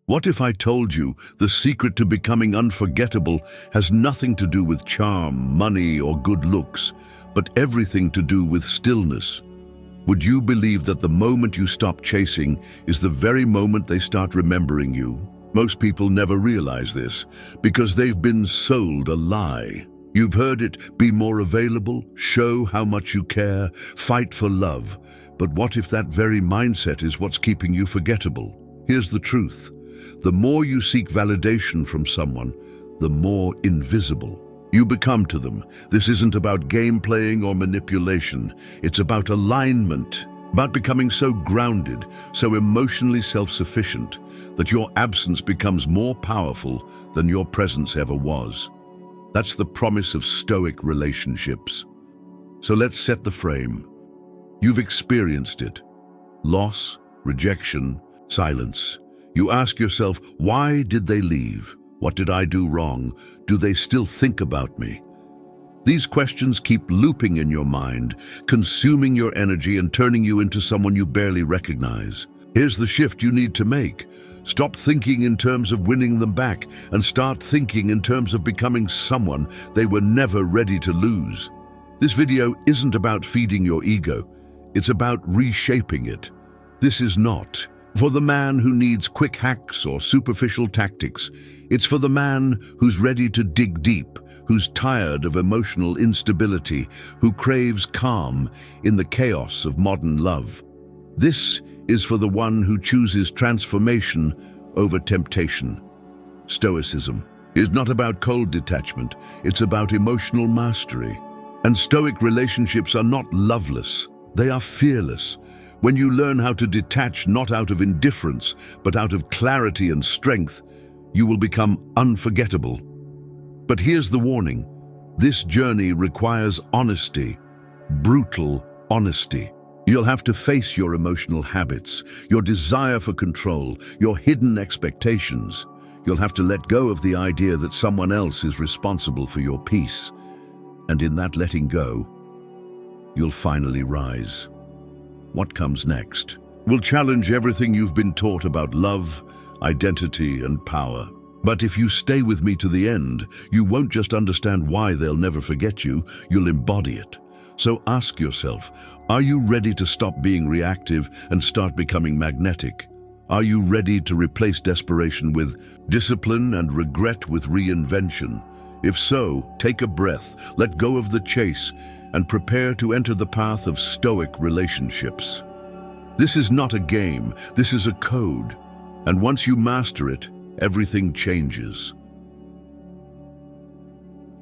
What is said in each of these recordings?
What if I told you the secret to becoming unforgettable has nothing to do with charm, money, or good looks, but everything to do with stillness? Would you believe that the moment you stop chasing is the very moment they start remembering you? Most people never realize this because they've been sold a lie. You've heard it: be more available, show how much you care, fight for love. But what if that very mindset is what's keeping you forgettable? Here's the truth. The more you seek validation from someone, the more invisible you become to them. This isn't about game playing or manipulation. It's about alignment, about becoming so grounded, so emotionally self-sufficient, that your absence becomes more powerful than your presence ever was. That's the promise of Stoic relationships. So let's set the frame. You've experienced it. Loss, rejection, silence. You ask yourself, why did they leave? What did I do wrong? Do they still think about me? These questions keep looping in your mind, consuming your energy and turning you into someone you barely recognize. Here's the shift you need to make. Stop thinking in terms of winning them back and start thinking in terms of becoming someone they were never ready to lose. This video isn't about feeding your ego. It's about reshaping it. This is not for the man who needs quick hacks or superficial tactics. It's for the man who's ready to dig deep, who's tired of emotional instability, who craves calm in the chaos of modern love. This is for the one who chooses transformation over temptation. Stoicism is not about cold detachment, it's about emotional mastery. And Stoic relationships are not loveless, they are fearless. When you learn how to detach not out of indifference, but out of clarity and strength, you will become unforgettable. But here's the warning. This journey requires honesty, brutal honesty. You'll have to face your emotional habits, your desire for control, your hidden expectations. You'll have to let go of the idea that someone else is responsible for your peace. And in that letting go, you'll finally rise. What comes next will challenge everything you've been taught about love, identity, and power. But if you stay with me to the end, you won't just understand why they'll never forget you, you'll embody it. So ask yourself, are you ready to stop being reactive and start becoming magnetic? Are you ready to replace desperation with discipline and regret with reinvention? If so, take a breath, let go of the chase, and prepare to enter the path of Stoic relationships. This is not a game, this is a code. And once you master it, everything changes.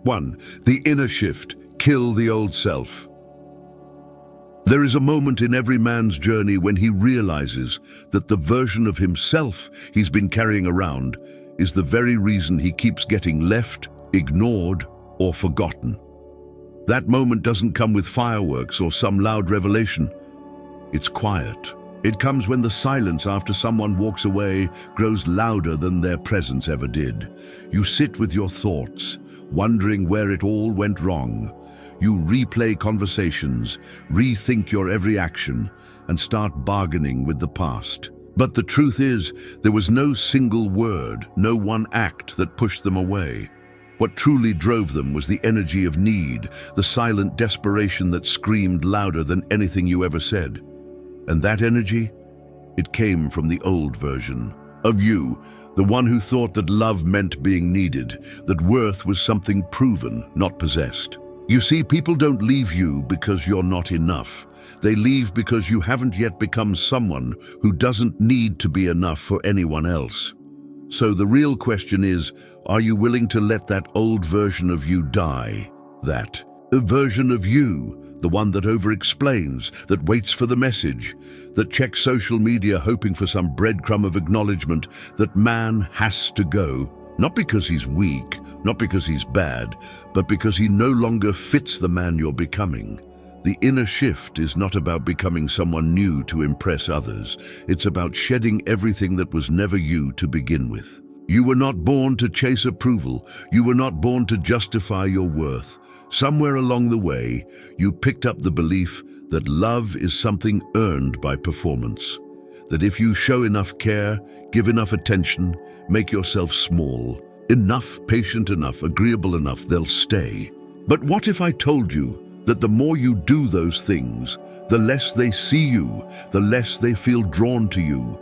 1. The inner shift. Kill the old self. There is a moment in every man's journey when he realizes that the version of himself he's been carrying around is the very reason he keeps getting left, ignored, or forgotten. That moment doesn't come with fireworks or some loud revelation. It's quiet. It comes when the silence after someone walks away grows louder than their presence ever did. You sit with your thoughts, wondering where it all went wrong. You replay conversations, rethink your every action, and start bargaining with the past. But the truth is, there was no single word, no one act that pushed them away. What truly drove them was the energy of need, the silent desperation that screamed louder than anything you ever said. And that energy? It came from the old version of you, the one who thought that love meant being needed, that worth was something proven, not possessed. You see, people don't leave you because you're not enough. They leave because you haven't yet become someone who doesn't need to be enough for anyone else. So the real question is, are you willing to let that old version of you die? That version of you, the one that over-explains, that waits for the message, that checks social media hoping for some breadcrumb of acknowledgement, that man has to go, not because he's weak, not because he's bad, but because he no longer fits the man you're becoming. The inner shift is not about becoming someone new to impress others. It's about shedding everything that was never you to begin with. You were not born to chase approval. You were not born to justify your worth. Somewhere along the way, you picked up the belief that love is something earned by performance, that if you show enough care, give enough attention, make yourself small, enough, patient enough, agreeable enough, they'll stay. But what if I told you that the more you do those things, the less they see you, the less they feel drawn to you?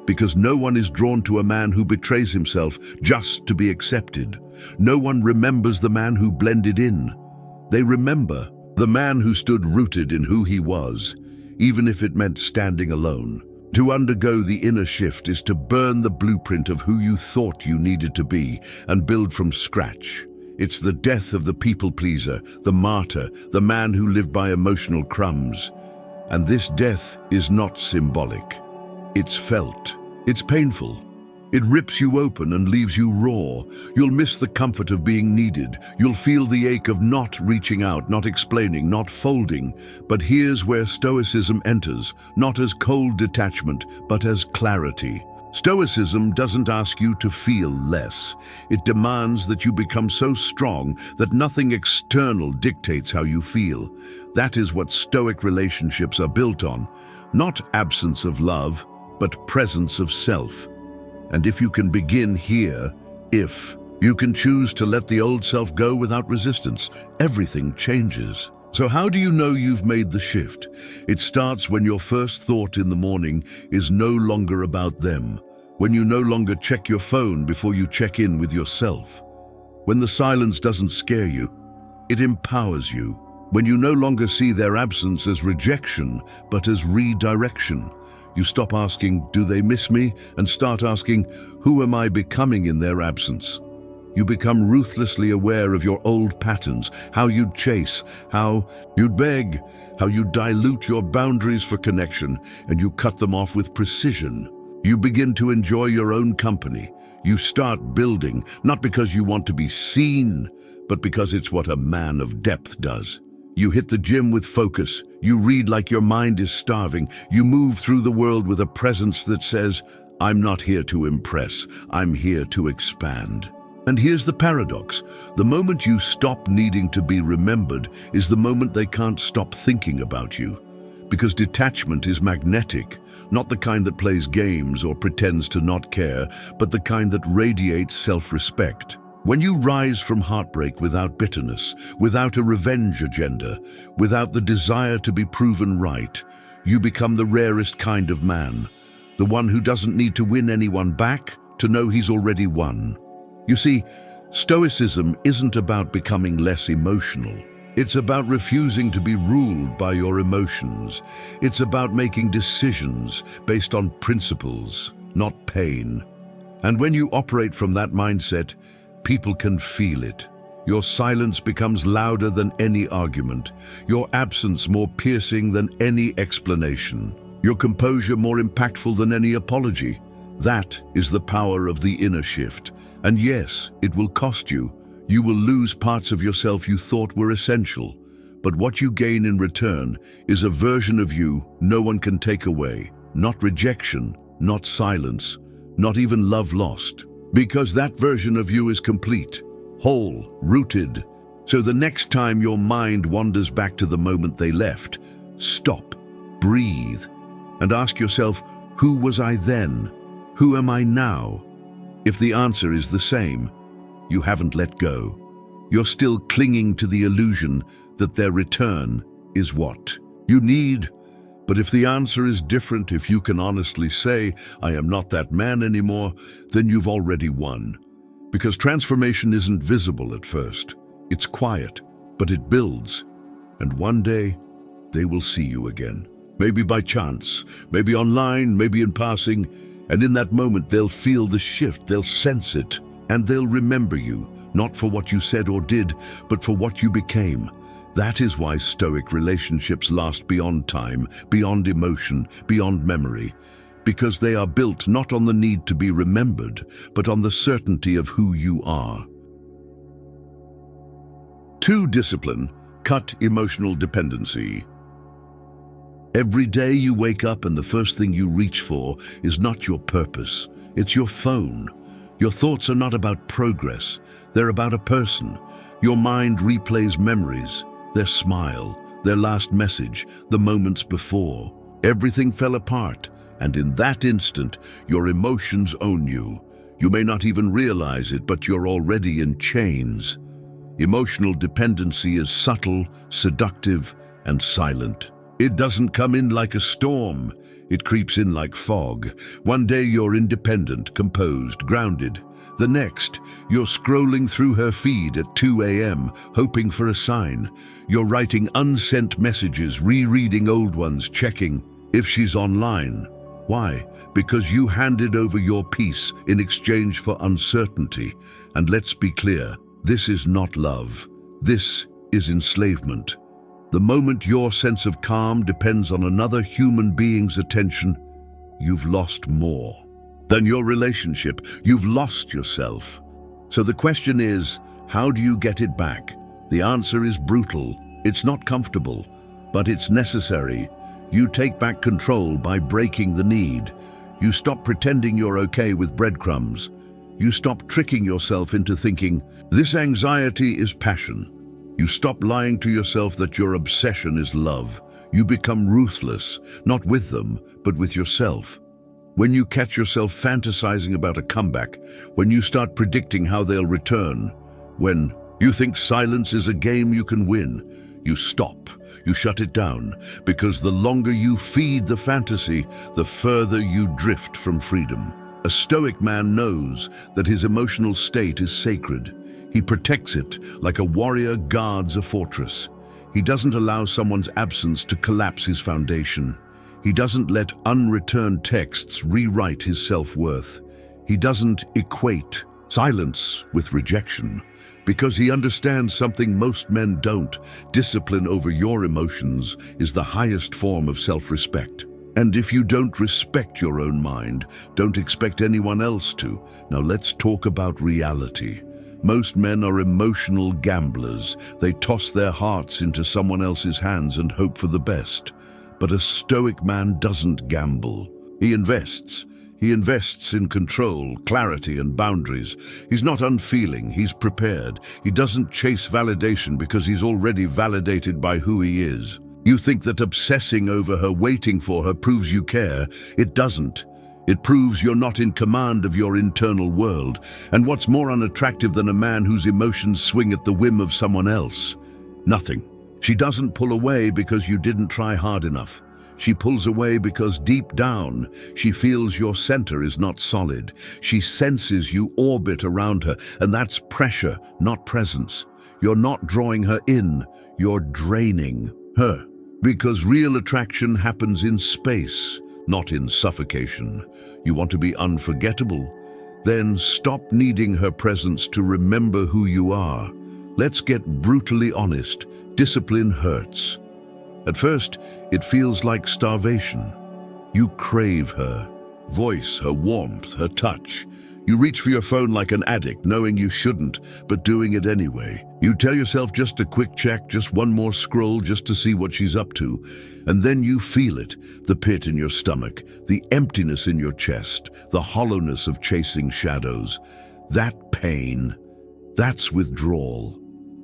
Because no one is drawn to a man who betrays himself just to be accepted. No one remembers the man who blended in. They remember the man who stood rooted in who he was, even if it meant standing alone. To undergo the inner shift is to burn the blueprint of who you thought you needed to be and build from scratch. It's the death of the people pleaser, the martyr, the man who lived by emotional crumbs. And this death is not symbolic. It's felt. It's painful. It rips you open and leaves you raw. You'll miss the comfort of being needed. You'll feel the ache of not reaching out, not explaining, not folding. But here's where Stoicism enters, not as cold detachment, but as clarity. Stoicism doesn't ask you to feel less. It demands that you become so strong that nothing external dictates how you feel. That is what Stoic relationships are built on. Not absence of love, but presence of self. And if you can begin here, if you can choose to let the old self go without resistance, everything changes. So how do you know you've made the shift? It starts when your first thought in the morning is no longer about them, when you no longer check your phone before you check in with yourself, when the silence doesn't scare you, it empowers you, when you no longer see their absence as rejection, but as redirection. You stop asking, do they miss me? And start asking, who am I becoming in their absence? You become ruthlessly aware of your old patterns, how you'd chase, how you'd beg, how you dilute your boundaries for connection, and you cut them off with precision. You begin to enjoy your own company. You start building, not because you want to be seen, but because it's what a man of depth does. You hit the gym with focus. You read like your mind is starving. You move through the world with a presence that says, I'm not here to impress, I'm here to expand. And here's the paradox. The moment you stop needing to be remembered is the moment they can't stop thinking about you. Because detachment is magnetic, not the kind that plays games or pretends to not care, but the kind that radiates self-respect. When you rise from heartbreak without bitterness, without a revenge agenda, without the desire to be proven right, you become the rarest kind of man, the one who doesn't need to win anyone back to know he's already won. You see, Stoicism isn't about becoming less emotional. It's about refusing to be ruled by your emotions. It's about making decisions based on principles, not pain. And when you operate from that mindset, people can feel it. Your silence becomes louder than any argument, your absence more piercing than any explanation, your composure more impactful than any apology. That is the power of the inner shift. And yes, it will cost you. You will lose parts of yourself you thought were essential. But what you gain in return is a version of you no one can take away. Not rejection, not silence, not even love lost. Because that version of you is complete, whole, rooted. So the next time your mind wanders back to the moment they left, stop, breathe, and ask yourself, who was I then? Who am I now? If the answer is the same, you haven't let go. You're still clinging to the illusion that their return is what you need. But if the answer is different, if you can honestly say, I am not that man anymore, then you've already won. Because transformation isn't visible at first. It's quiet, but it builds. And one day, they will see you again. Maybe by chance, maybe online, maybe in passing. And in that moment, they'll feel the shift, they'll sense it, and they'll remember you, not for what you said or did, but for what you became. That is why Stoic relationships last beyond time, beyond emotion, beyond memory, because they are built not on the need to be remembered, but on the certainty of who you are. 2. Discipline. Cut emotional dependency. Every day you wake up and the first thing you reach for is not your purpose, it's your phone. Your thoughts are not about progress, they're about a person. Your mind replays memories, their smile, their last message, the moments before. Everything fell apart. And in that instant, your emotions own you. You may not even realize it, but you're already in chains. Emotional dependency is subtle, seductive, and silent. It doesn't come in like a storm. It creeps in like fog. One day you're independent, composed, grounded. The next, you're scrolling through her feed at 2 a.m., hoping for a sign. You're writing unsent messages, rereading old ones, checking if she's online. Why? Because you handed over your peace in exchange for uncertainty. And let's be clear, this is not love. This is enslavement. The moment your sense of calm depends on another human being's attention, you've lost more than your relationship. You've lost yourself. So the question is, how do you get it back? The answer is brutal. It's not comfortable, but it's necessary. You take back control by breaking the need. You stop pretending you're okay with breadcrumbs. You stop tricking yourself into thinking, this anxiety is passion. You stop lying to yourself that your obsession is love. You become ruthless, not with them, but with yourself. When you catch yourself fantasizing about a comeback, when you start predicting how they'll return, when you think silence is a game you can win, you stop, you shut it down, because the longer you feed the fantasy, the further you drift from freedom. A Stoic man knows that his emotional state is sacred. He protects it like a warrior guards a fortress. He doesn't allow someone's absence to collapse his foundation. He doesn't let unreturned texts rewrite his self-worth. He doesn't equate silence with rejection, because he understands something most men don't. Discipline over your emotions is the highest form of self-respect. And if you don't respect your own mind, don't expect anyone else to. Now let's talk about reality. Most men are emotional gamblers. They toss their hearts into someone else's hands and hope for the best. But a Stoic man doesn't gamble. He invests. He invests in control, clarity, and boundaries. He's not unfeeling, he's prepared. He doesn't chase validation because he's already validated by who he is. You think that obsessing over her, waiting for her, proves you care. It doesn't. It proves you're not in command of your internal world. And what's more unattractive than a man whose emotions swing at the whim of someone else? Nothing. She doesn't pull away because you didn't try hard enough. She pulls away because deep down, she feels your center is not solid. She senses you orbit around her, and that's pressure, not presence. You're not drawing her in, you're draining her. Because real attraction happens in space, not in suffocation. You want to be unforgettable? Then stop needing her presence to remember who you are. Let's get brutally honest. Discipline hurts. At first, it feels like starvation. You crave her voice, her warmth, her touch. You reach for your phone like an addict, knowing you shouldn't, but doing it anyway. You tell yourself just a quick check, just one more scroll, just to see what she's up to. And then you feel it, the pit in your stomach, the emptiness in your chest, the hollowness of chasing shadows. That pain, that's withdrawal.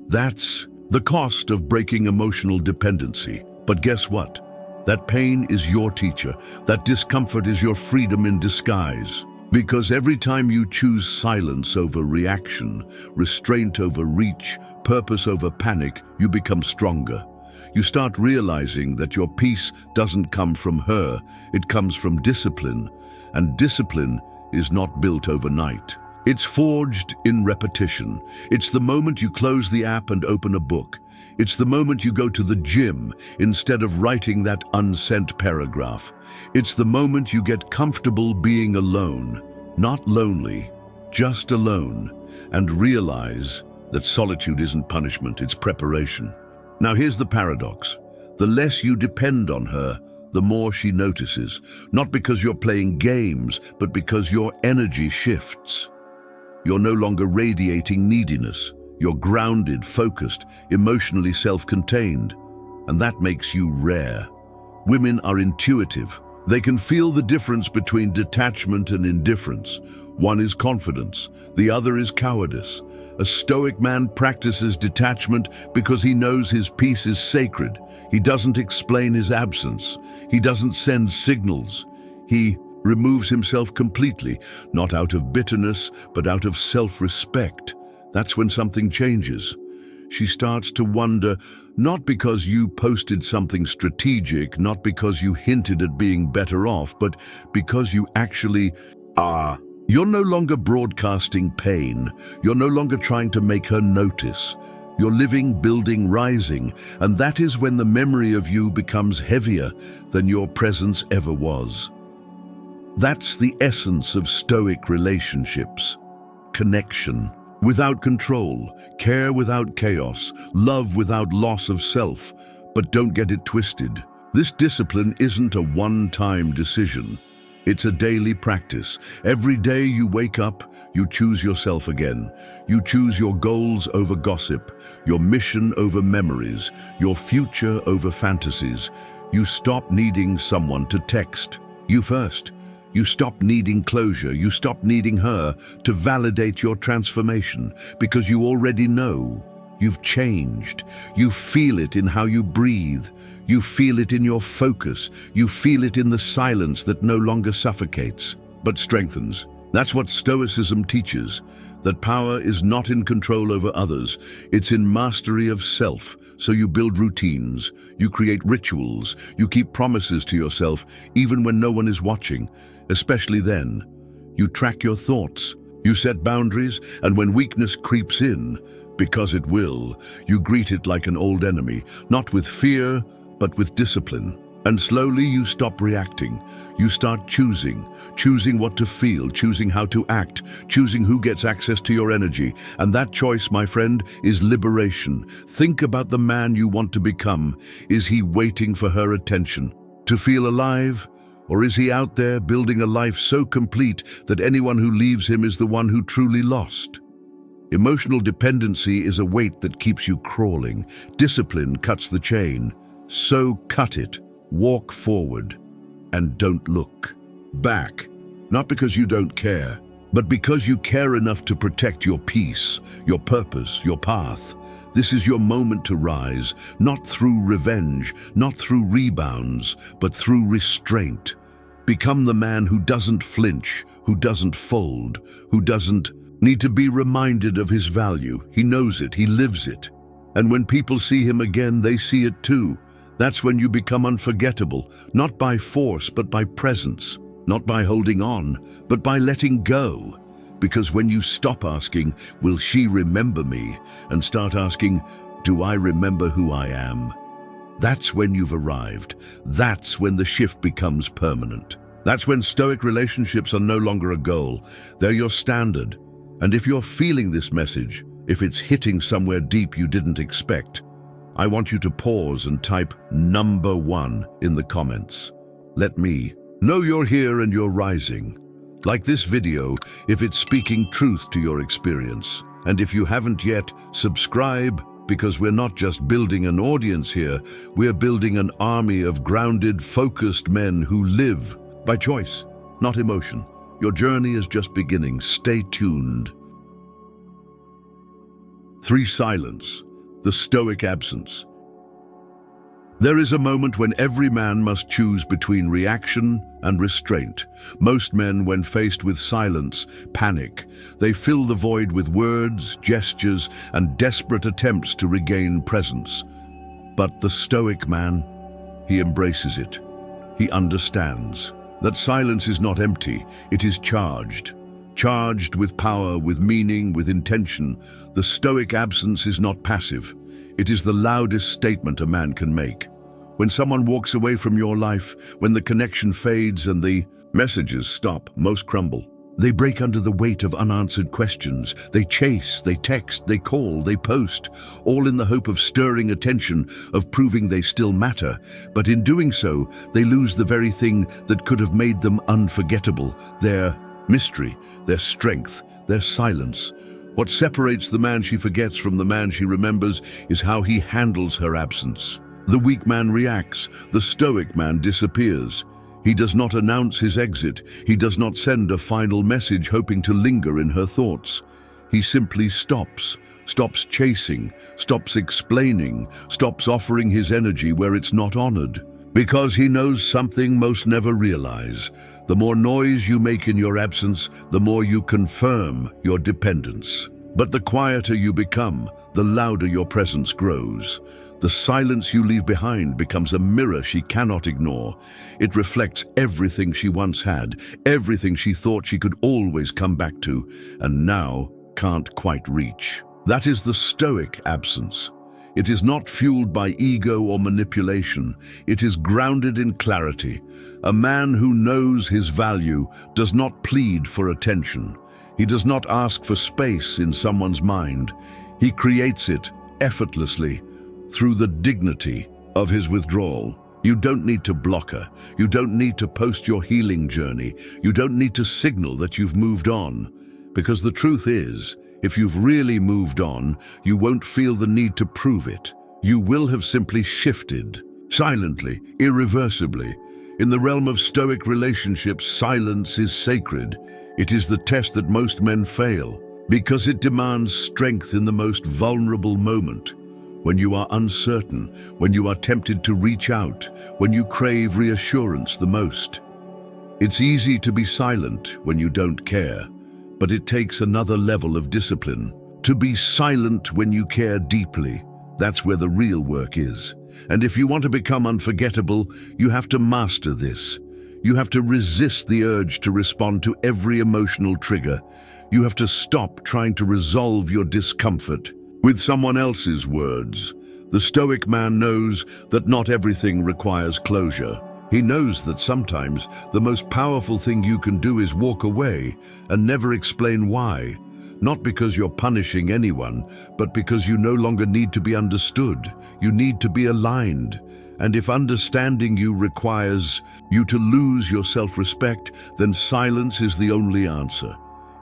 That's the cost of breaking emotional dependency. But guess what? That pain is your teacher. That discomfort is your freedom in disguise. Because every time you choose silence over reaction, restraint over reach, purpose over panic, you become stronger. You start realizing that your peace doesn't come from her, it comes from discipline. And discipline is not built overnight. It's forged in repetition. It's the moment you close the app and open a book. It's the moment you go to the gym instead of writing that unsent paragraph. It's the moment you get comfortable being alone, not lonely, just alone, and realize that solitude isn't punishment, it's preparation. Now here's the paradox. The less you depend on her, the more she notices. Not because you're playing games, but because your energy shifts. You're no longer radiating neediness. You're grounded, focused, emotionally self-contained. And that makes you rare. Women are intuitive. They can feel the difference between detachment and indifference. One is confidence, the other is cowardice. A Stoic man practices detachment because he knows his peace is sacred. He doesn't explain his absence. He doesn't send signals. He removes himself completely, not out of bitterness, but out of self-respect. That's when something changes. She starts to wonder, not because you posted something strategic, not because you hinted at being better off, but because you actually are. You're no longer broadcasting pain. You're no longer trying to make her notice. You're living, building, rising, and that is when the memory of you becomes heavier than your presence ever was. That's the essence of Stoic relationships. Connection without control, care without chaos, love without loss of self. But don't get it twisted. This discipline isn't a one-time decision. It's a daily practice. Every day you wake up, you choose yourself again. You choose your goals over gossip, your mission over memories, your future over fantasies. You stop needing someone to text you first. You stop needing closure. You stop needing her to validate your transformation because you already know you've changed. You feel it in how you breathe. You feel it in your focus. You feel it in the silence that no longer suffocates, but strengthens. That's what Stoicism teaches, that power is not in control over others. It's in mastery of self. So you build routines, you create rituals, you keep promises to yourself, even when no one is watching. Especially then, you track your thoughts, you set boundaries, and when weakness creeps in, because it will, you greet it like an old enemy, not with fear, but with discipline. And slowly you stop reacting. You start choosing what to feel, choosing how to act, choosing who gets access to your energy. And that choice, my friend, is liberation. Think about the man you want to become. Is he waiting for her attention to feel alive? Or is he out there building a life so complete that anyone who leaves him is the one who truly lost? Emotional dependency is a weight that keeps you crawling. Discipline cuts the chain. So cut it. Walk forward and don't look back. Not because you don't care, but because you care enough to protect your peace, your purpose, your path. This is your moment to rise, not through revenge, not through rebounds, but through restraint. Become the man who doesn't flinch, who doesn't fold, who doesn't need to be reminded of his value. He knows it, he lives it. And when people see him again, they see it too. That's when you become unforgettable, not by force, but by presence, not by holding on, but by letting go. Because when you stop asking, will she remember me, and start asking, do I remember who I am? That's when you've arrived. That's when the shift becomes permanent. That's when Stoic relationships are no longer a goal. They're your standard. And if you're feeling this message, if it's hitting somewhere deep you didn't expect, I want you to pause and type number 1 in the comments. Let me know you're here and you're rising. Like this video if it's speaking truth to your experience. And if you haven't yet, subscribe, because we're not just building an audience here, we're building an army of grounded, focused men who live by choice, not emotion. Your journey is just beginning. Stay tuned. 3. Silence. The Stoic absence. There is a moment when every man must choose between reaction and restraint. Most men, when faced with silence, panic. They fill the void with words, gestures, and desperate attempts to regain presence. But the Stoic man, he embraces it. He understands that silence is not empty, it is charged. Charged with power, with meaning, with intention. The Stoic absence is not passive. It is the loudest statement a man can make. When someone walks away from your life, when the connection fades and the messages stop, most crumble. They break under the weight of unanswered questions. They chase, they text, they call, they post, all in the hope of stirring attention, of proving they still matter. But in doing so, they lose the very thing that could have made them unforgettable, their mystery, their strength, their silence. What separates the man she forgets from the man she remembers is how he handles her absence. The weak man reacts, the Stoic man disappears. He does not announce his exit. He does not send a final message hoping to linger in her thoughts. He simply stops chasing, stops explaining, stops offering his energy where it's not honored. Because he knows something most never realize. The more noise you make in your absence, the more you confirm your dependence. But the quieter you become, the louder your presence grows. The silence you leave behind becomes a mirror she cannot ignore. It reflects everything she once had, everything she thought she could always come back to, and now can't quite reach. That is the Stoic absence. It is not fueled by ego or manipulation. It is grounded in clarity. A man who knows his value does not plead for attention. He does not ask for space in someone's mind. He creates it effortlessly through the dignity of his withdrawal. You don't need to block her. You don't need to post your healing journey. You don't need to signal that you've moved on. Because the truth is, if you've really moved on, you won't feel the need to prove it. You will have simply shifted, silently, irreversibly. In the realm of Stoic relationships, silence is sacred. It is the test that most men fail, because it demands strength in the most vulnerable moment. When you are uncertain, when you are tempted to reach out, when you crave reassurance the most. It's easy to be silent when you don't care, but it takes another level of discipline. To be silent when you care deeply, that's where the real work is. And if you want to become unforgettable, you have to master this. You have to resist the urge to respond to every emotional trigger. You have to stop trying to resolve your discomfort with someone else's words. The Stoic man knows that not everything requires closure. He knows that sometimes the most powerful thing you can do is walk away and never explain why. Not because you're punishing anyone, but because you no longer need to be understood. You need to be aligned. And if understanding you requires you to lose your self-respect, then silence is the only answer.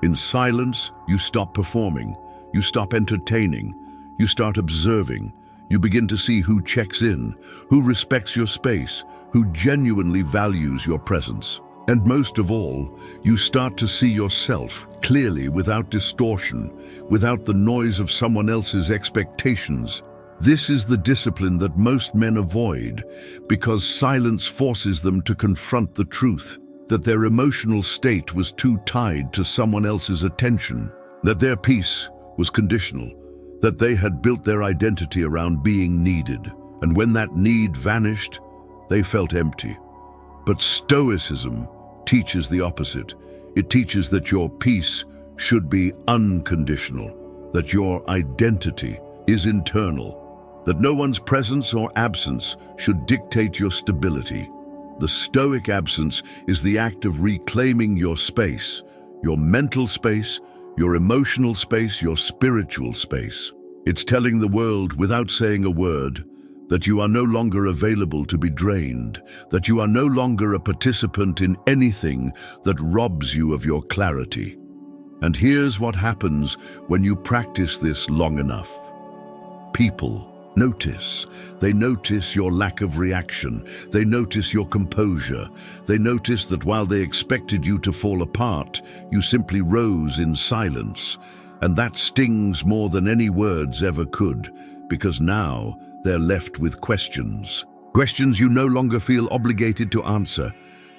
In silence, you stop performing. You stop entertaining. You start observing. You begin to see who checks in, who respects your space, who genuinely values your presence. And most of all, you start to see yourself clearly, without distortion, without the noise of someone else's expectations. This is the discipline that most men avoid, because silence forces them to confront the truth, that their emotional state was too tied to someone else's attention, that their peace was conditional, that they had built their identity around being needed, and when that need vanished, they felt empty. But Stoicism teaches the opposite. It teaches that your peace should be unconditional, that your identity is internal, that no one's presence or absence should dictate your stability. The Stoic absence is the act of reclaiming your space, your mental space, your emotional space, your spiritual space. It's telling the world, without saying a word, that you are no longer available to be drained, that you are no longer a participant in anything that robs you of your clarity. And here's what happens when you practice this long enough. People notice. They notice your lack of reaction. They notice your composure. They notice that while they expected you to fall apart, you simply rose in silence. And that stings more than any words ever could, because now they're left with questions. Questions you no longer feel obligated to answer.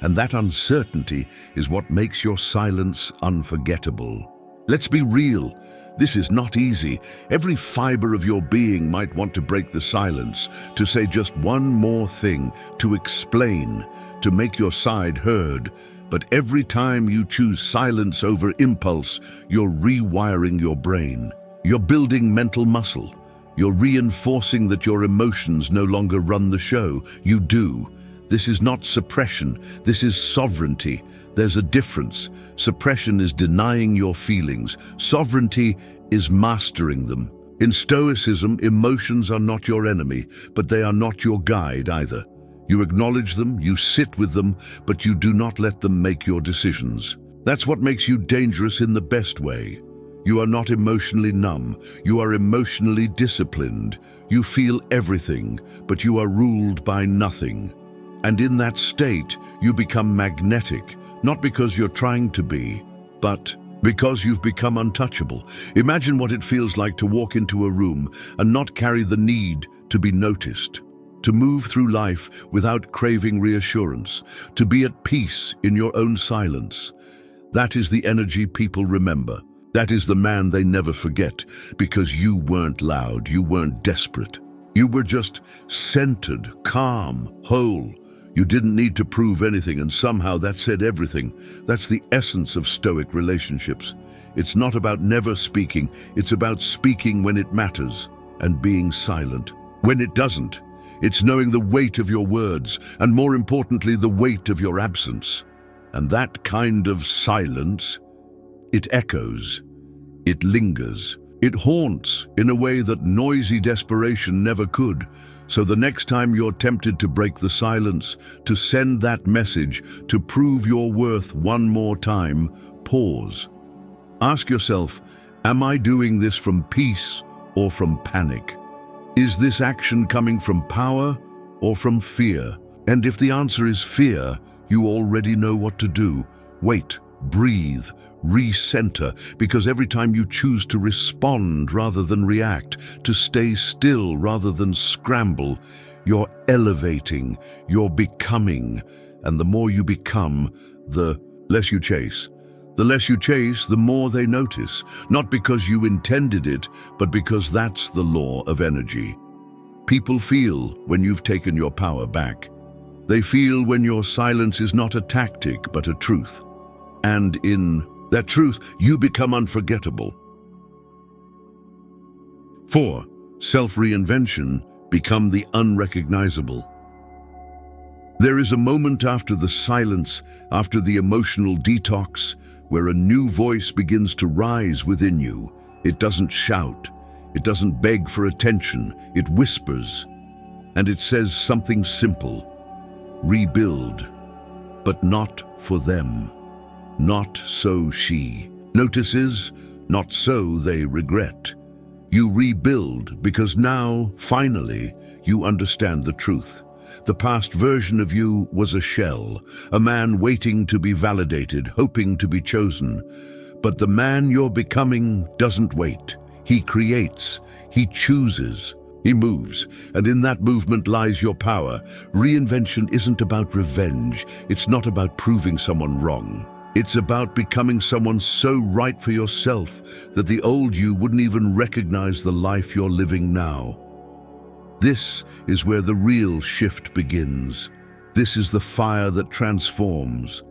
And that uncertainty is what makes your silence unforgettable. Let's be real. This is not easy. Every fiber of your being might want to break the silence, to say just one more thing, to explain, to make your side heard. But every time you choose silence over impulse, you're rewiring your brain. You're building mental muscle. You're reinforcing that your emotions no longer run the show. You do. This is not suppression. This is sovereignty. There's a difference. Suppression is denying your feelings. Sovereignty is mastering them. In Stoicism, emotions are not your enemy, but they are not your guide either. You acknowledge them, you sit with them, but you do not let them make your decisions. That's what makes you dangerous in the best way. You are not emotionally numb. You are emotionally disciplined. You feel everything, but you are ruled by nothing. And in that state, you become magnetic, not because you're trying to be, but because you've become untouchable. Imagine what it feels like to walk into a room and not carry the need to be noticed. to move through life without craving reassurance, to be at peace in your own silence. That is the energy people remember. That is the man they never forget, because you weren't loud, you weren't desperate. You were just centered, calm, whole. You didn't need to prove anything, and somehow that said everything. That's the essence of Stoic relationships. It's not about never speaking, it's about speaking when it matters, and being silent when it doesn't. It's knowing the weight of your words, and more importantly, the weight of your absence. And that kind of silence, it echoes, it lingers, it haunts in a way that noisy desperation never could. So the next time you're tempted to break the silence, to send that message, to prove your worth one more time, pause. Ask yourself, am I doing this from peace or from panic? Is this action coming from power or from fear? And if the answer is fear, you already know what to do. Wait, breathe, recenter, because every time you choose to respond rather than react, to stay still rather than scramble, you're elevating, you're becoming. And the more you become, the less you chase. The less you chase, the more they notice, not because you intended it, but because that's the law of energy. People feel when you've taken your power back. They feel when your silence is not a tactic, but a truth. And in that truth, you become unforgettable. 4. Self-Reinvention, become the unrecognizable. There is a moment after the silence, after the emotional detox, where a new voice begins to rise within you. It doesn't shout, it doesn't beg for attention, it whispers, and it says something simple: rebuild, but not for them. Not so she notices, not so they regret. You rebuild because now, finally, you understand the truth. The past version of you was a shell, a man waiting to be validated, hoping to be chosen. But the man you're becoming doesn't wait. He creates, he chooses, he moves, and in that movement lies your power. Reinvention isn't about revenge. It's not about proving someone wrong. It's about becoming someone so right for yourself that the old you wouldn't even recognize the life you're living now. This is where the real shift begins. This is the fire that transforms.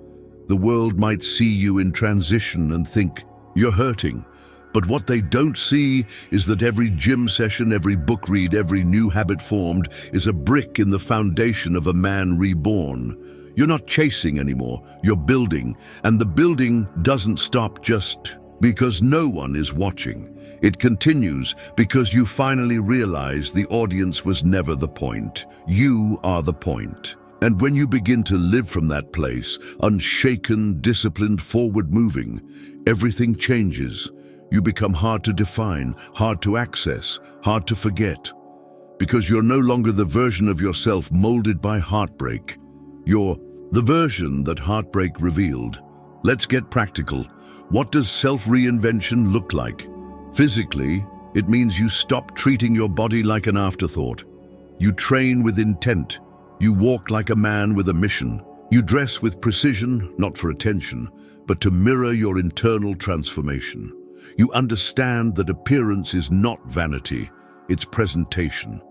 The world might see you in transition and think, you're hurting. But what they don't see is that every gym session, every book read, every new habit formed is a brick in the foundation of a man reborn. You're not chasing anymore, you're building. And the building doesn't stop just because no one is watching. It continues because you finally realize the audience was never the point. You are the point. And when you begin to live from that place, unshaken, disciplined, forward-moving, everything changes. You become hard to define, hard to access, hard to forget. Because you're no longer the version of yourself molded by heartbreak. You're the version that heartbreak revealed. Let's get practical. What does self-reinvention look like? Physically, it means you stop treating your body like an afterthought. You train with intent. You walk like a man with a mission. You dress with precision, not for attention, but to mirror your internal transformation. You understand that appearance is not vanity, it's presentation.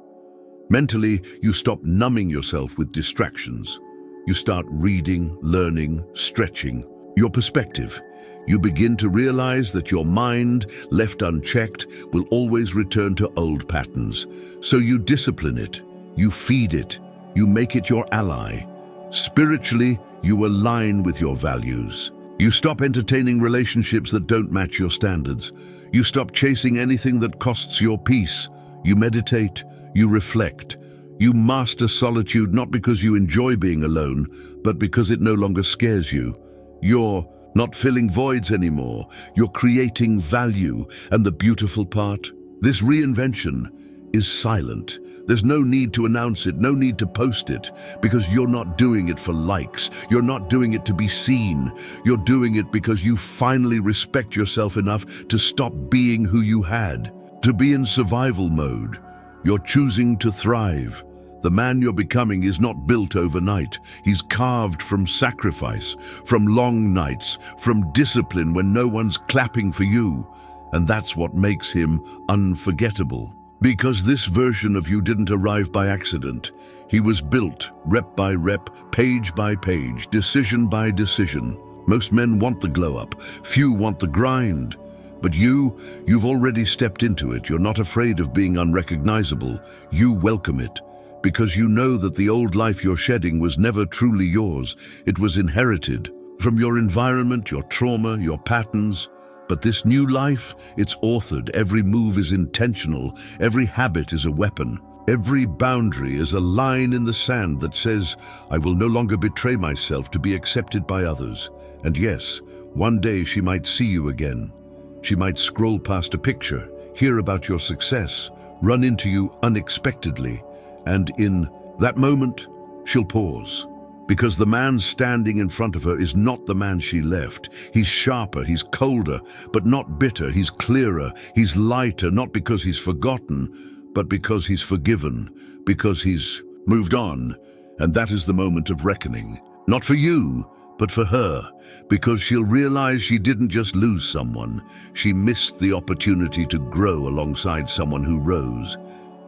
Mentally, you stop numbing yourself with distractions. You start reading, learning, stretching your perspective. You begin to realize that your mind, left unchecked, will always return to old patterns. So you discipline it, you feed it, you make it your ally. Spiritually, you align with your values. You stop entertaining relationships that don't match your standards. You stop chasing anything that costs your peace. You meditate, you reflect. You master solitude not because you enjoy being alone, but because it no longer scares you. You're not filling voids anymore. You're creating value. And the beautiful part? This reinvention is silent. There's no need to announce it, no need to post it, because you're not doing it for likes. You're not doing it to be seen. You're doing it because you finally respect yourself enough to stop being who you had, to be in survival mode. You're choosing to thrive. The man you're becoming is not built overnight. He's carved from sacrifice, from long nights, from discipline when no one's clapping for you. And that's what makes him unforgettable. Because this version of you didn't arrive by accident. He was built, rep by rep, page by page, decision by decision. Most men want the glow-up. Few want the grind. But you've already stepped into it. You're not afraid of being unrecognizable. You welcome it. Because you know that the old life you're shedding was never truly yours. It was inherited from your environment, your trauma, your patterns. But this new life, it's authored. Every move is intentional. Every habit is a weapon. Every boundary is a line in the sand that says, I will no longer betray myself to be accepted by others. And yes, one day she might see you again. She might scroll past a picture, hear about your success, run into you unexpectedly. And in that moment, she'll pause. Because the man standing in front of her is not the man she left. He's sharper, he's colder, but not bitter. He's clearer, he's lighter, not because he's forgotten, but because he's forgiven, because he's moved on. And that is the moment of reckoning. Not for you, but for her, because she'll realize she didn't just lose someone. She missed the opportunity to grow alongside someone who rose.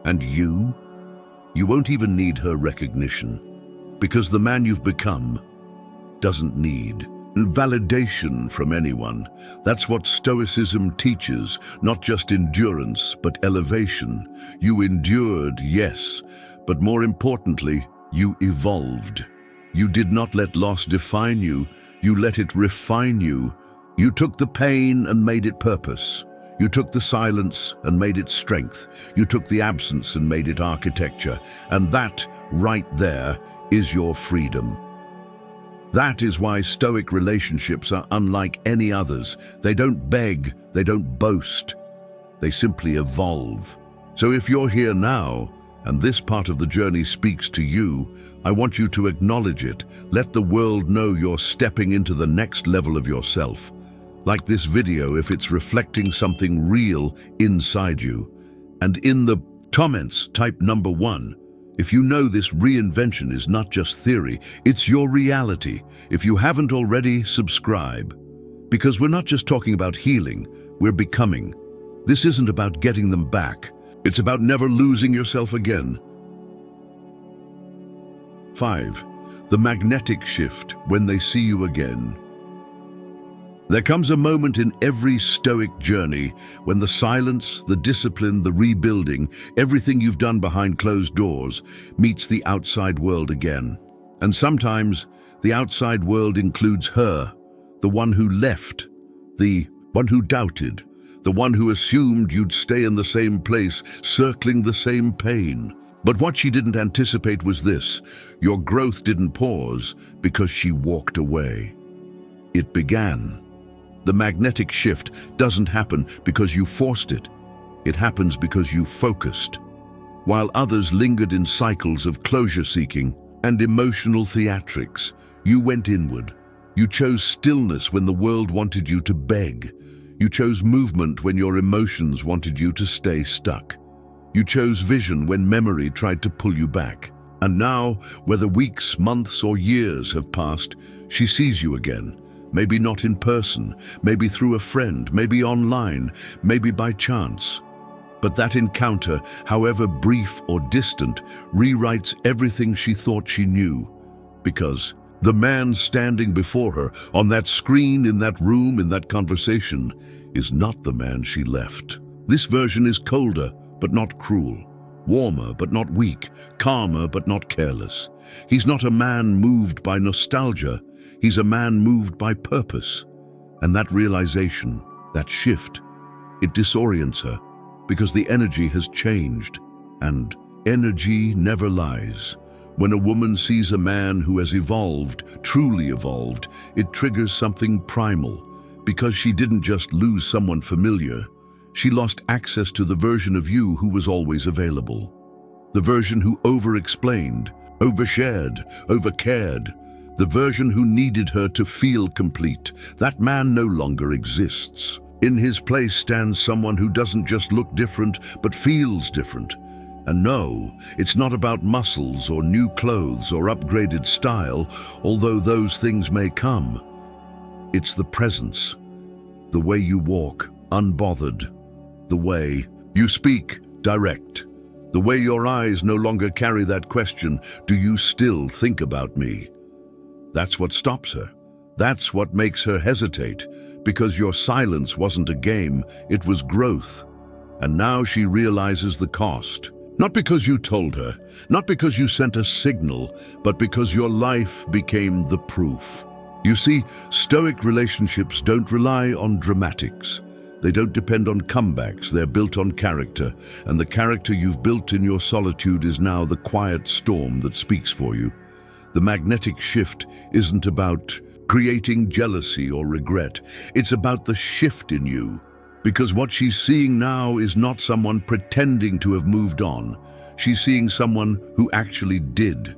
And you won't even need her recognition. Because the man you've become doesn't need validation from anyone. That's what Stoicism teaches, not just endurance, but elevation. You endured, yes, but more importantly, you evolved. You did not let loss define you, you let it refine you. You took the pain and made it purpose. You took the silence and made it strength. You took the absence and made it architecture. And that, right there, is your freedom. That is why Stoic relationships are unlike any others. They don't beg, they don't boast. They simply evolve. So if you're here now, and this part of the journey speaks to you, I want you to acknowledge it. Let the world know you're stepping into the next level of yourself. Like this video if it's reflecting something real inside you. And in the comments, type number 1. If you know this reinvention is not just theory, it's your reality. If you haven't already, subscribe. Because we're not just talking about healing, we're becoming. This isn't about getting them back. It's about never losing yourself again. 5. The magnetic shift when they see you again. There comes a moment in every Stoic journey when the silence, the discipline, the rebuilding, everything you've done behind closed doors meets the outside world again. And sometimes the outside world includes her, the one who left, the one who doubted, the one who assumed you'd stay in the same place, circling the same pain. But what she didn't anticipate was this: your growth didn't pause because she walked away. It began. The magnetic shift doesn't happen because you forced it. It happens because you focused. While others lingered in cycles of closure-seeking and emotional theatrics, you went inward. You chose stillness when the world wanted you to beg. You chose movement when your emotions wanted you to stay stuck. You chose vision when memory tried to pull you back. And now, whether weeks, months, or years have passed, she sees you again. Maybe not in person, maybe through a friend, maybe online, maybe by chance. But that encounter, however brief or distant, rewrites everything she thought she knew. Because the man standing before her, on that screen, in that room, in that conversation, is not the man she left. This version is colder, but not cruel. Warmer, but not weak. Calmer, but not careless. He's not a man moved by nostalgia. He's a man moved by purpose. And that realization, that shift, it disorients her because the energy has changed. And energy never lies. When a woman sees a man who has evolved, truly evolved, it triggers something primal. Because she didn't just lose someone familiar, she lost access to the version of you who was always available. The version who over-explained, overshared, overcared. The version who needed her to feel complete. That man no longer exists. In his place stands someone who doesn't just look different, but feels different. And no, it's not about muscles or new clothes or upgraded style, although those things may come. It's the presence, the way you walk, unbothered, the way you speak, direct, the way your eyes no longer carry that question, do you still think about me? That's what stops her. That's what makes her hesitate, because your silence wasn't a game, it was growth. And now she realizes the cost. Not because you told her, not because you sent a signal, but because your life became the proof. You see, Stoic relationships don't rely on dramatics. They don't depend on comebacks, they're built on character, and the character you've built in your solitude is now the quiet storm that speaks for you. The magnetic shift isn't about creating jealousy or regret, it's about the shift in you. Because what she's seeing now is not someone pretending to have moved on. She's seeing someone who actually did,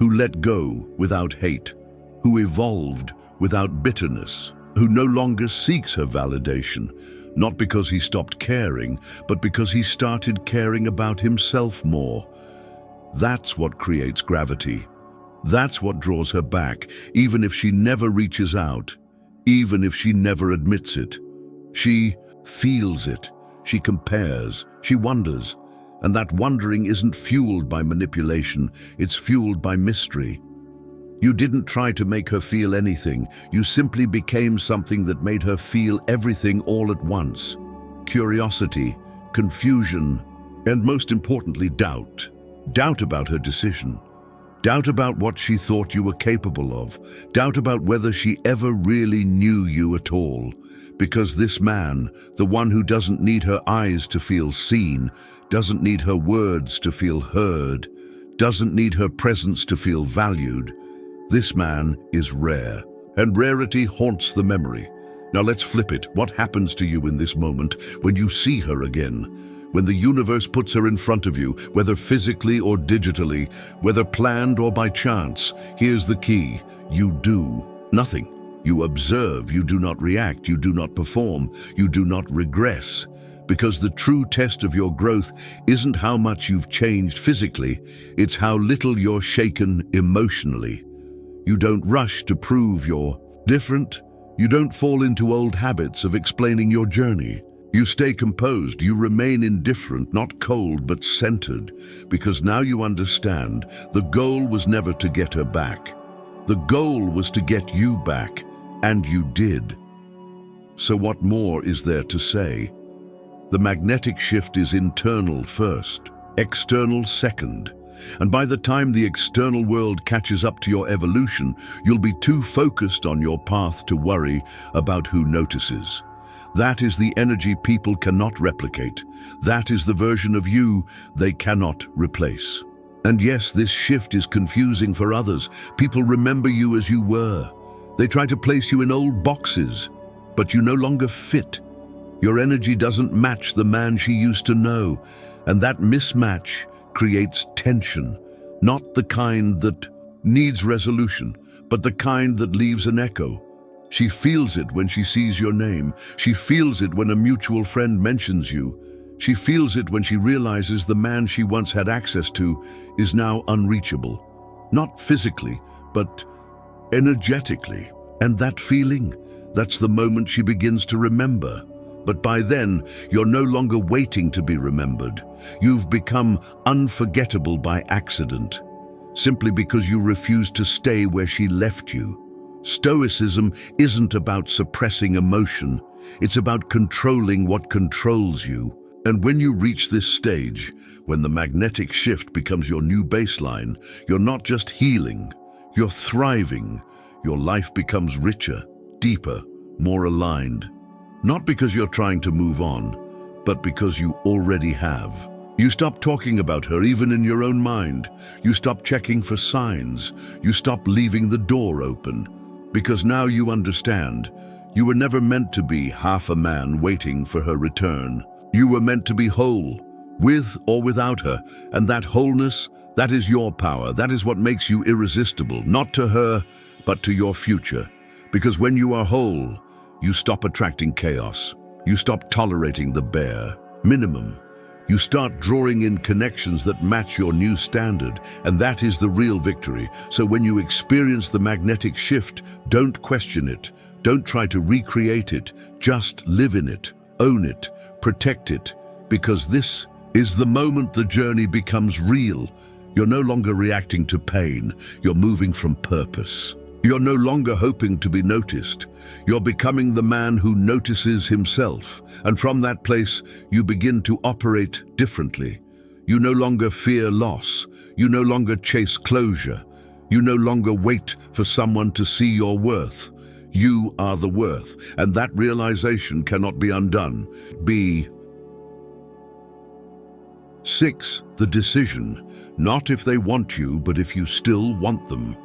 who let go without hate, who evolved without bitterness, who no longer seeks her validation, not because he stopped caring, but because he started caring about himself more. That's what creates gravity. That's what draws her back, even if she never reaches out, even if she never admits it. She feels it, she compares, she wonders, and that wondering isn't fueled by manipulation, it's fueled by mystery. You didn't try to make her feel anything, you simply became something that made her feel everything all at once. Curiosity, confusion, and most importantly, doubt. Doubt about her decision. Doubt about what she thought you were capable of. Doubt about whether she ever really knew you at all. Because this man, the one who doesn't need her eyes to feel seen, doesn't need her words to feel heard, doesn't need her presence to feel valued, this man is rare, and rarity haunts the memory. Now let's flip it. What happens to you in this moment when you see her again? When the universe puts her in front of you, whether physically or digitally, whether planned or by chance, here's the key. You do nothing. You observe, you do not react, you do not perform, you do not regress. Because the true test of your growth isn't how much you've changed physically, it's how little you're shaken emotionally. You don't rush to prove you're different. You don't fall into old habits of explaining your journey. You stay composed, you remain indifferent, not cold but centered, because now you understand the goal was never to get her back. The goal was to get you back, and you did. So what more is there to say? The magnetic shift is internal first, external second. And by the time the external world catches up to your evolution, you'll be too focused on your path to worry about who notices. That is the energy people cannot replicate. That is the version of you they cannot replace. And yes, this shift is confusing for others. People remember you as you were. They try to place you in old boxes, but you no longer fit. Your energy doesn't match the man she used to know, and that mismatch creates tension, not the kind that needs resolution, but the kind that leaves an echo. She feels it when she sees your name. She feels it when a mutual friend mentions you. She feels it when she realizes the man she once had access to is now unreachable. Not physically, but energetically. And that feeling, that's the moment she begins to remember. But by then, you're no longer waiting to be remembered. You've become unforgettable by accident, simply because you refused to stay where she left you. Stoicism isn't about suppressing emotion. It's about controlling what controls you. And when you reach this stage, when the magnetic shift becomes your new baseline, you're not just healing, you're thriving. Your life becomes richer, deeper, more aligned. Not because you're trying to move on, but because you already have. You stop talking about her even in your own mind. You stop checking for signs. You stop leaving the door open. Because now you understand, you were never meant to be half a man waiting for her return. You were meant to be whole, with or without her, and that wholeness, that is your power. That is what makes you irresistible, not to her, but to your future. Because when you are whole, you stop attracting chaos. You stop tolerating the bare minimum. You start drawing in connections that match your new standard, and that is the real victory. So when you experience the magnetic shift, don't question it. Don't try to recreate it. Just live in it, own it, protect it, because this is the moment the journey becomes real. You're no longer reacting to pain. You're moving from purpose. You're no longer hoping to be noticed. You're becoming the man who notices himself. And from that place, you begin to operate differently. You no longer fear loss. You no longer chase closure. You no longer wait for someone to see your worth. You are the worth, and that realization cannot be undone. 6. The decision. Not if they want you, but if you still want them.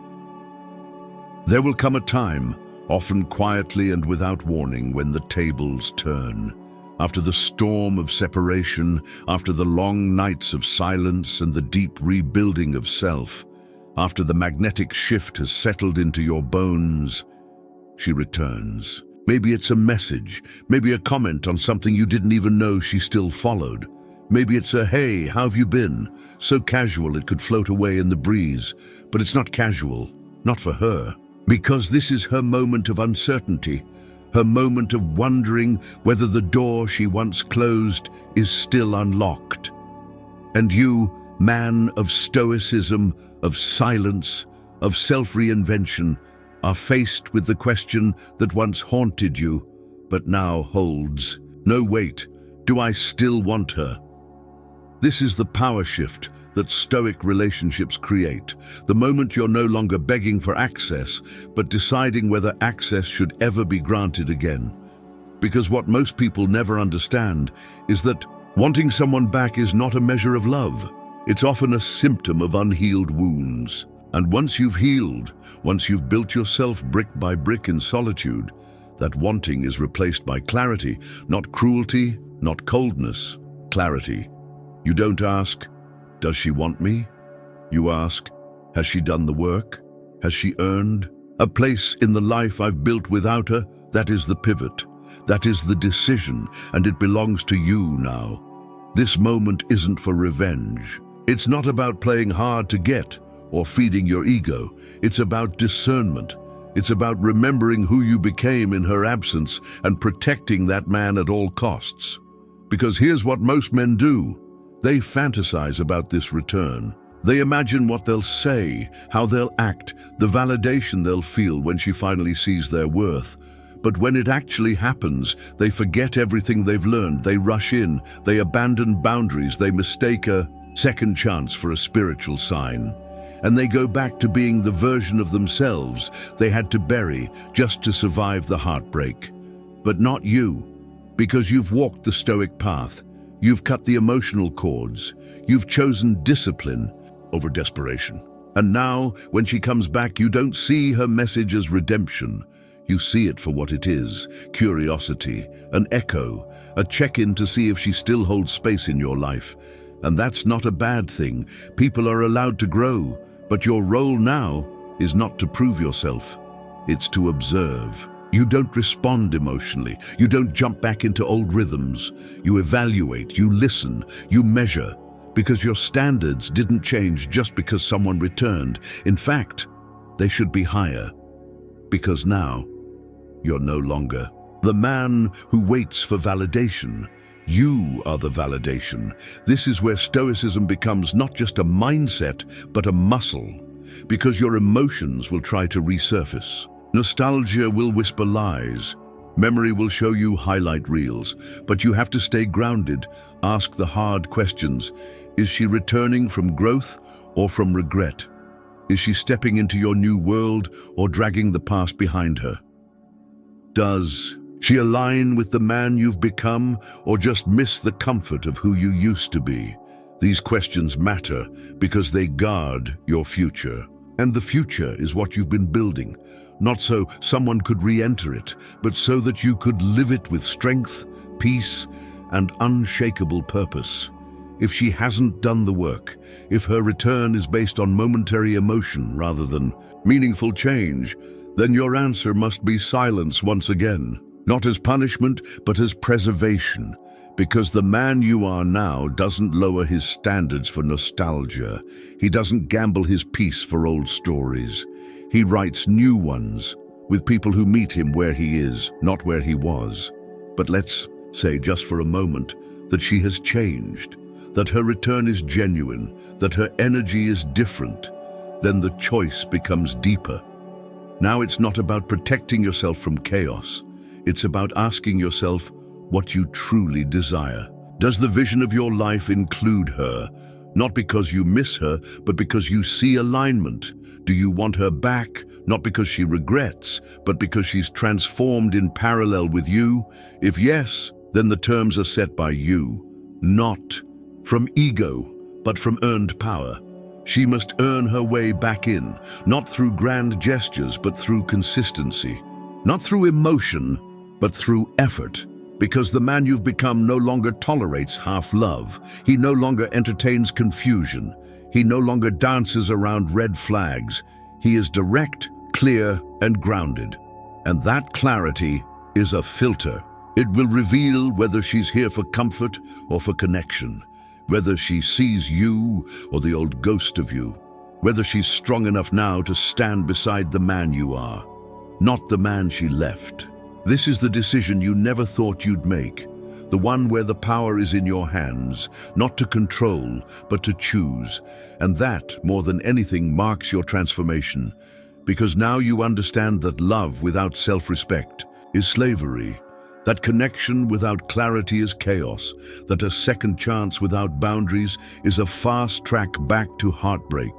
There will come a time, often quietly and without warning, when the tables turn. After the storm of separation, after the long nights of silence and the deep rebuilding of self, after the magnetic shift has settled into your bones, she returns. Maybe it's a message, maybe a comment on something you didn't even know she still followed. Maybe it's a, "Hey, how have you been?" So casual it could float away in the breeze. But it's not casual, not for her. Because this is her moment of uncertainty, her moment of wondering whether the door she once closed is still unlocked. And you, man of stoicism, of silence, of self-reinvention, are faced with the question that once haunted you, but now holds. No, wait, do I still want her? This is the power shift that Stoic relationships create. The moment you're no longer begging for access, but deciding whether access should ever be granted again. Because what most people never understand is that wanting someone back is not a measure of love. It's often a symptom of unhealed wounds. And once you've healed, once you've built yourself brick by brick in solitude, that wanting is replaced by clarity, not cruelty, not coldness, clarity. You don't ask, "Does she want me?" You ask, "Has she done the work? Has she earned a place in the life I've built without her?" That is the pivot. That is the decision, and it belongs to you now. This moment isn't for revenge. It's not about playing hard to get or feeding your ego. It's about discernment. It's about remembering who you became in her absence and protecting that man at all costs. Because here's what most men do. They fantasize about this return. They imagine what they'll say, how they'll act, the validation they'll feel when she finally sees their worth. But when it actually happens, they forget everything they've learned. They rush in, they abandon boundaries, they mistake a second chance for a spiritual sign. And they go back to being the version of themselves they had to bury just to survive the heartbreak. But not you, because you've walked the Stoic path. You've cut the emotional cords. You've chosen discipline over desperation. And now, when she comes back, you don't see her message as redemption. You see it for what it is: curiosity, an echo, a check-in to see if she still holds space in your life. And that's not a bad thing. People are allowed to grow, but your role now is not to prove yourself. It's to observe. You don't respond emotionally. You don't jump back into old rhythms. You evaluate, you listen, you measure, because your standards didn't change just because someone returned. In fact, they should be higher, because now you're no longer the man who waits for validation. You are the validation. This is where Stoicism becomes not just a mindset, but a muscle, because your emotions will try to resurface. Nostalgia will whisper lies. Memory will show you highlight reels. But you have to stay grounded. Ask the hard questions. Is she returning from growth or from regret? Is she stepping into your new world or dragging the past behind her? Does she align with the man you've become or just miss the comfort of who you used to be? These questions matter because they guard your future. And the future is what you've been building. Not so someone could re-enter it, but so that you could live it with strength, peace, and unshakable purpose. If she hasn't done the work, if her return is based on momentary emotion rather than meaningful change, then your answer must be silence once again. Not as punishment, but as preservation. Because the man you are now doesn't lower his standards for nostalgia. He doesn't gamble his peace for old stories. He writes new ones with people who meet him where he is, not where he was. But let's say just for a moment that she has changed, that her return is genuine, that her energy is different. Then the choice becomes deeper. Now it's not about protecting yourself from chaos. It's about asking yourself what you truly desire. Does the vision of your life include her? Not because you miss her, but because you see alignment. Do you want her back? Not because she regrets, but because she's transformed in parallel with you? If yes, then the terms are set by you, not from ego, but from earned power. She must earn her way back in, not through grand gestures, but through consistency. Not through emotion, but through effort. Because the man you've become no longer tolerates half-love. He no longer entertains confusion. He no longer dances around red flags. He is direct, clear, and grounded. And that clarity is a filter. It will reveal whether she's here for comfort or for connection, whether she sees you or the old ghost of you, whether she's strong enough now to stand beside the man you are, not the man she left. This is the decision you never thought you'd make, the one where the power is in your hands, not to control, but to choose. And that, more than anything, marks your transformation, because now you understand that love without self-respect is slavery, that connection without clarity is chaos, that a second chance without boundaries is a fast track back to heartbreak.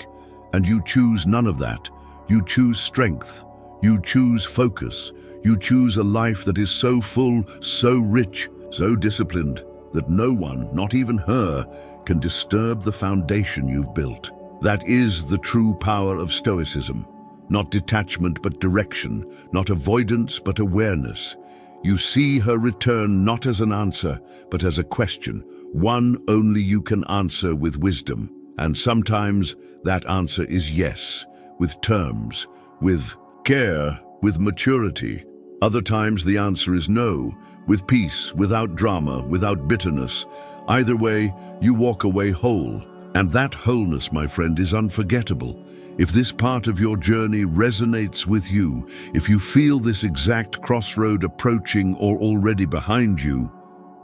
And you choose none of that. You choose strength. You choose focus. You choose a life that is so full, so rich, so disciplined, that no one, not even her, can disturb the foundation you've built. That is the true power of Stoicism. Not detachment, but direction. Not avoidance, but awareness. You see her return not as an answer, but as a question, one only you can answer with wisdom. And sometimes that answer is yes, with terms, with care, with maturity. Other times the answer is no, with peace, without drama, without bitterness. Either way, you walk away whole. And that wholeness, my friend, is unforgettable. If this part of your journey resonates with you, if you feel this exact crossroad approaching or already behind you,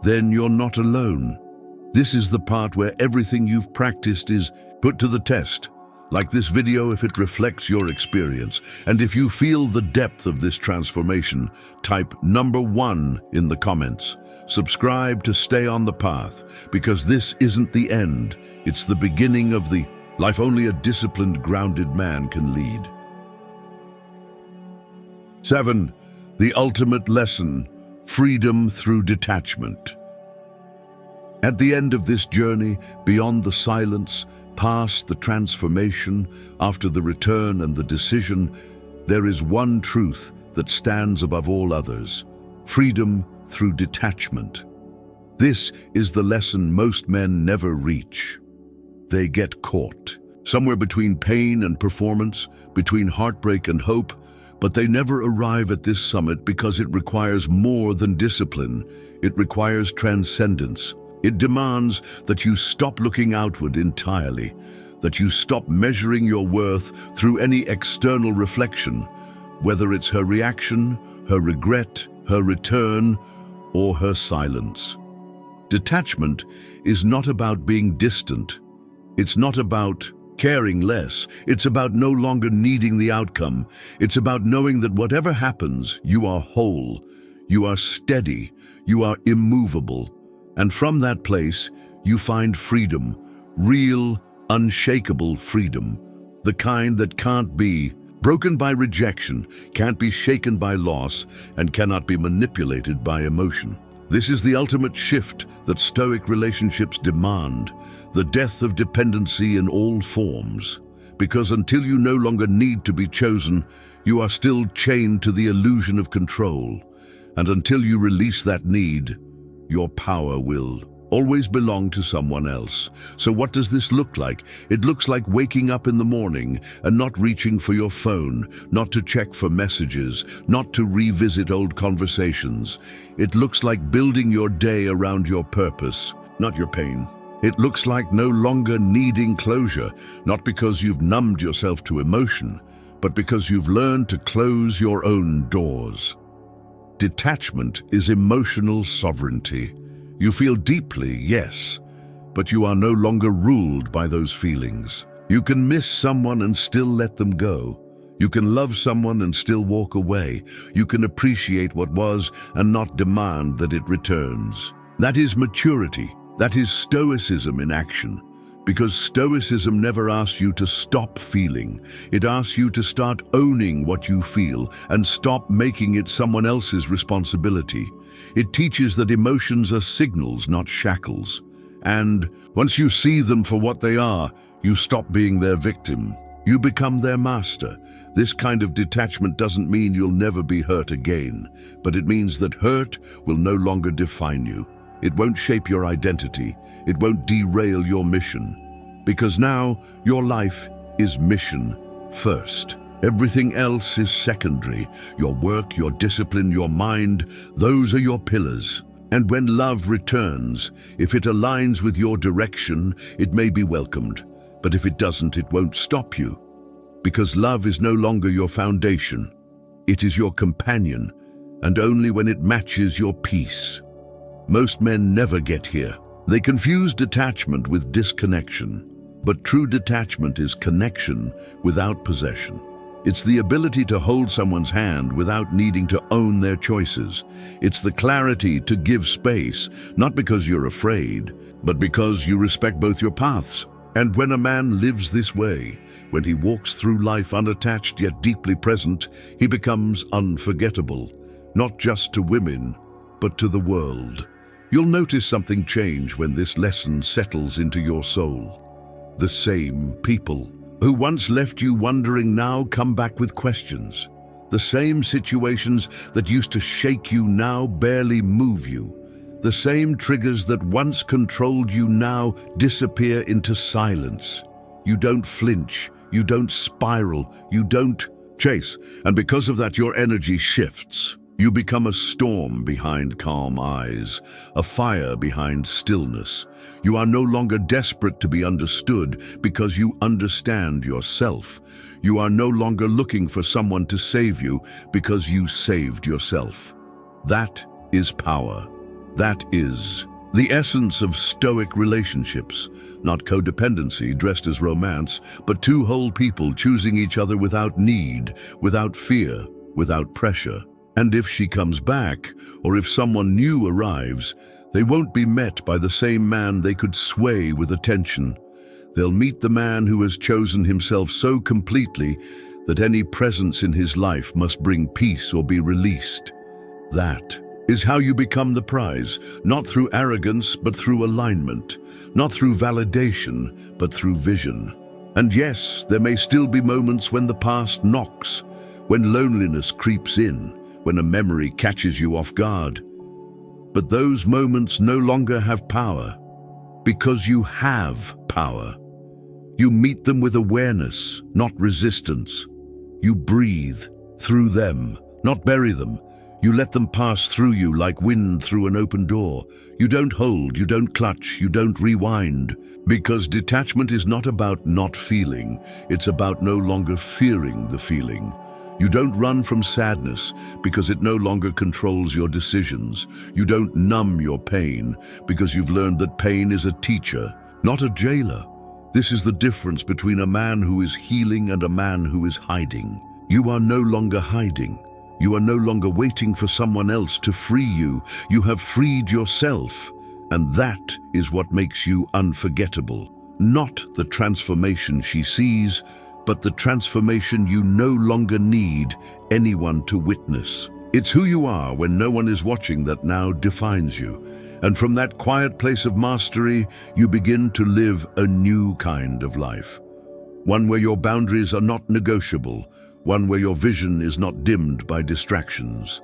then you're not alone. This is the part where everything you've practiced is put to the test. Like this video if it reflects your experience. And if you feel the depth of this transformation, type number 1 in the comments. Subscribe to stay on the path, because this isn't the end. It's the beginning of the life only a disciplined, grounded man can lead. 7. The ultimate lesson, freedom through detachment. At the end of this journey, beyond the silence, past the transformation, after the return and the decision, there is one truth that stands above all others: freedom through detachment. This is the lesson most men never reach. They get caught, somewhere between pain and performance, between heartbreak and hope, but they never arrive at this summit because it requires more than discipline. It requires transcendence. It demands that you stop looking outward entirely, that you stop measuring your worth through any external reflection, whether it's her reaction, her regret, her return, or her silence. Detachment is not about being distant. It's not about caring less. It's about no longer needing the outcome. It's about knowing that whatever happens, you are whole, you are steady, you are immovable. And from that place, you find freedom, real, unshakable freedom, the kind that can't be broken by rejection, can't be shaken by loss, and cannot be manipulated by emotion. This is the ultimate shift that Stoic relationships demand, the death of dependency in all forms. Because until you no longer need to be chosen, you are still chained to the illusion of control. And until you release that need, your power will always belong to someone else. So what does this look like? It looks like waking up in the morning and not reaching for your phone, not to check for messages, not to revisit old conversations. It looks like building your day around your purpose, not your pain. It looks like no longer needing closure, not because you've numbed yourself to emotion, but because you've learned to close your own doors. Detachment is emotional sovereignty. You feel deeply, yes, but you are no longer ruled by those feelings. You can miss someone and still let them go. You can love someone and still walk away. You can appreciate what was and not demand that it returns. That is maturity. That is stoicism in action. Because stoicism never asks you to stop feeling. It asks you to start owning what you feel and stop making it someone else's responsibility. It teaches that emotions are signals, not shackles. And once you see them for what they are, you stop being their victim. You become their master. This kind of detachment doesn't mean you'll never be hurt again, but it means that hurt will no longer define you. It won't shape your identity. It won't derail your mission. Because now, your life is mission first. Everything else is secondary. Your work, your discipline, your mind, those are your pillars. And when love returns, if it aligns with your direction, it may be welcomed. But if it doesn't, it won't stop you. Because love is no longer your foundation. It is your companion, and only when it matches your peace. Most men never get here. They confuse detachment with disconnection. But true detachment is connection without possession. It's the ability to hold someone's hand without needing to own their choices. It's the clarity to give space, not because you're afraid, but because you respect both your paths. And when a man lives this way, when he walks through life unattached yet deeply present, he becomes unforgettable, not just to women, but to the world. You'll notice something change when this lesson settles into your soul. The same people who once left you wondering now come back with questions. The same situations that used to shake you now barely move you. The same triggers that once controlled you now disappear into silence. You don't flinch, you don't spiral, you don't chase. And because of that, your energy shifts. You become a storm behind calm eyes, a fire behind stillness. You are no longer desperate to be understood because you understand yourself. You are no longer looking for someone to save you because you saved yourself. That is power. That is the essence of Stoic relationships, not codependency dressed as romance, but two whole people choosing each other without need, without fear, without pressure. And if she comes back, or if someone new arrives, they won't be met by the same man they could sway with attention. They'll meet the man who has chosen himself so completely that any presence in his life must bring peace or be released. That is how you become the prize, not through arrogance, but through alignment, not through validation, but through vision. And yes, there may still be moments when the past knocks, when loneliness creeps in, when a memory catches you off guard. But those moments no longer have power, because you have power. You meet them with awareness, not resistance. You breathe through them, not bury them. You let them pass through you like wind through an open door. You don't hold, you don't clutch, you don't rewind. Because detachment is not about not feeling, it's about no longer fearing the feeling. You don't run from sadness because it no longer controls your decisions. You don't numb your pain because you've learned that pain is a teacher, not a jailer. This is the difference between a man who is healing and a man who is hiding. You are no longer hiding. You are no longer waiting for someone else to free you. You have freed yourself. And that is what makes you unforgettable. Not the transformation she sees, but the transformation you no longer need anyone to witness. It's who you are when no one is watching that now defines you. And from that quiet place of mastery, you begin to live a new kind of life. One where your boundaries are not negotiable. One where your vision is not dimmed by distractions.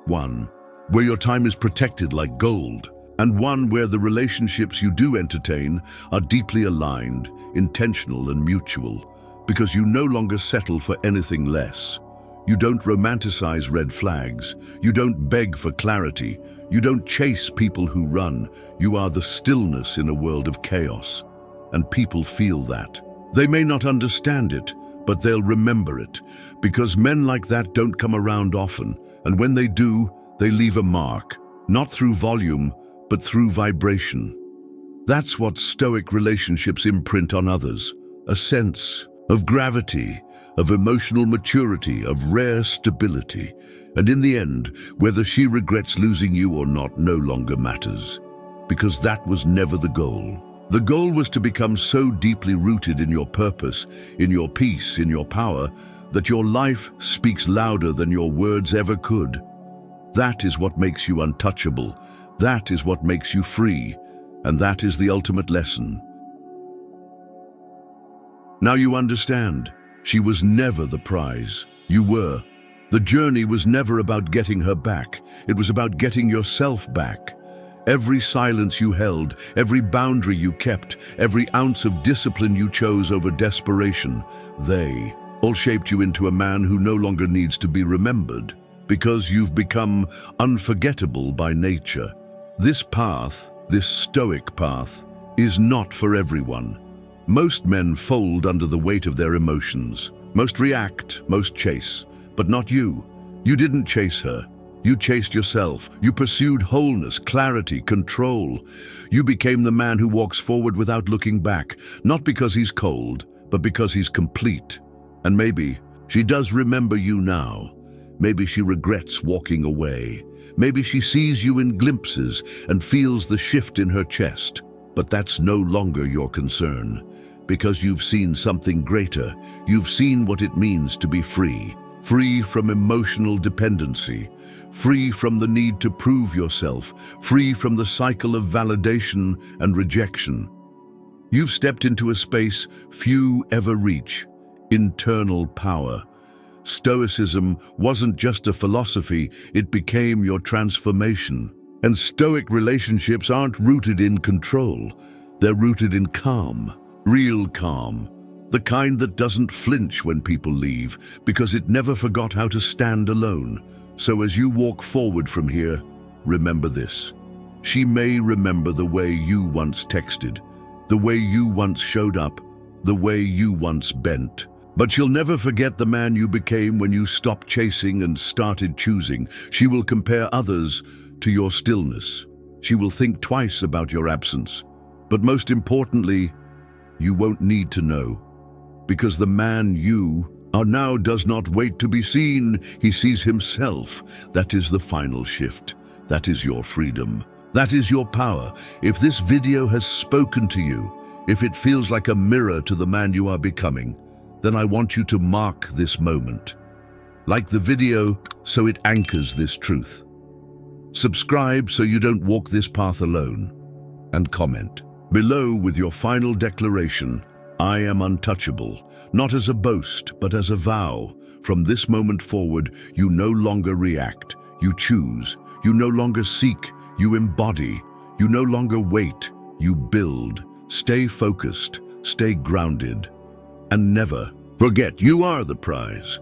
One where your time is protected like gold. and one where the relationships you do entertain are deeply aligned, intentional and mutual, because you no longer settle for anything less. You don't romanticize red flags. You don't beg for clarity. You don't chase people who run. You are the stillness in a world of chaos. And people feel that. They may not understand it, but they'll remember it, because men like that don't come around often, and when they do, they leave a mark, not through volume, but through vibration. That's what Stoic relationships imprint on others, a sense of gravity, of emotional maturity, of rare stability. And in the end, whether she regrets losing you or not no longer matters, because that was never the goal. The goal was to become so deeply rooted in your purpose, in your peace, in your power, that your life speaks louder than your words ever could. That is what makes you untouchable. That is what makes you free. And that is the ultimate lesson. Now you understand. She was never the prize. You were. The journey was never about getting her back. It was about getting yourself back. Every silence you held, every boundary you kept, every ounce of discipline you chose over desperation, they all shaped you into a man who no longer needs to be remembered, because you've become unforgettable by nature. This path, this stoic path, is not for everyone. Most men fold under the weight of their emotions. Most react, most chase. But not you. You didn't chase her. You chased yourself. You pursued wholeness, clarity, control. You became the man who walks forward without looking back, not because he's cold, but because he's complete. And maybe she does remember you now. Maybe she regrets walking away. Maybe she sees you in glimpses and feels the shift in her chest. But that's no longer your concern, because you've seen something greater. You've seen what it means to be free. Free from emotional dependency, free from the need to prove yourself, free from the cycle of validation and rejection. You've stepped into a space few ever reach, internal power. Stoicism wasn't just a philosophy, it became your transformation. And Stoic relationships aren't rooted in control, they're rooted in calm, real calm. The kind that doesn't flinch when people leave, because it never forgot how to stand alone. So as you walk forward from here, remember this. She may remember the way you once texted, the way you once showed up, the way you once bent. But she'll never forget the man you became when you stopped chasing and started choosing. She will compare others to your stillness. She will think twice about your absence. But most importantly, you won't need to know. Because the man you are now does not wait to be seen. He sees himself. That is the final shift. That is your freedom. That is your power. If this video has spoken to you, if it feels like a mirror to the man you are becoming, then I want you to mark this moment. Like the video so it anchors this truth. Subscribe so you don't walk this path alone. And comment below with your final declaration. I am untouchable, not as a boast, but as a vow. From this moment forward, you no longer react, you choose. You no longer seek, you embody. You no longer wait, you build. Stay focused, stay grounded. And never forget, you are the prize.